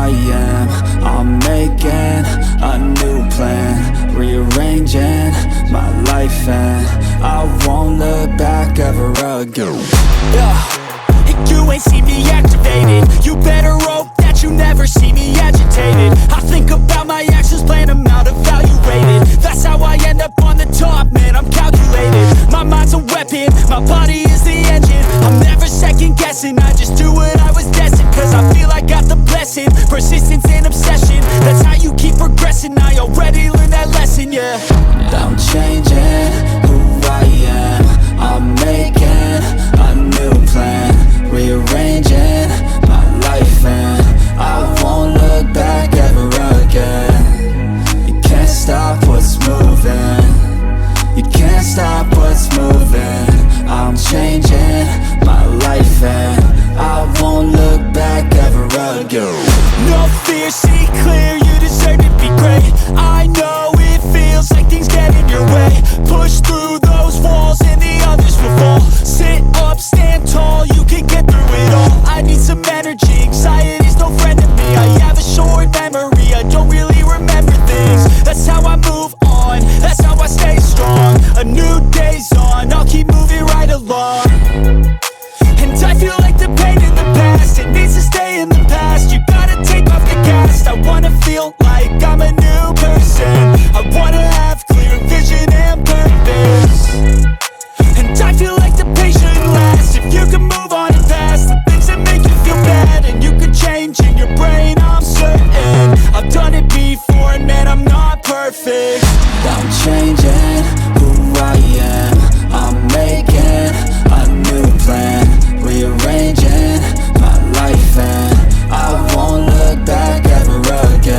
I am. I'm making a new plan, rearranging my life, and I won't look back ever again. You ain't see me activated. You better hope that you never see me agitated. I think about my actions, plan them out, evaluated. That's how I end up on the top, man, I'm calculated. My mind's a weapon, my body is the engine. I'm never second guessing, I just do what I was destined. Cause I feel I got the blessing, persistence and obsession. That's how you keep progressing, I already learned that lesson, yeah. I'm changing who I am. I'm making a new plan, rearranging my life, and I won't look back ever again. You can't stop what's moving. You can't stop what's moving. I'm changing my life, and I won't look back ever again. No fear, see clear, you deserve to be great. I know it feels like things get in your way. Push through those walls and the others will fall. Sit up, stand tall, you can get through it all. I need some energy, anxiety's no friend to me. I have a short memory, I don't really remember things. That's how I move on, that's how I stay strong. A new day's on, I'll keep moving right along. And I feel like the pain in the past, it needs to stay in the past. You gotta take off the gas. I wanna feel like I'm a new person. I wanna have clear vision and purpose. And I feel like the pain shouldn't last. If you can move on and past the things that make you feel bad, and you can change in your brain, I'm certain. I've done it before, and man, I'm not perfect. I'm changing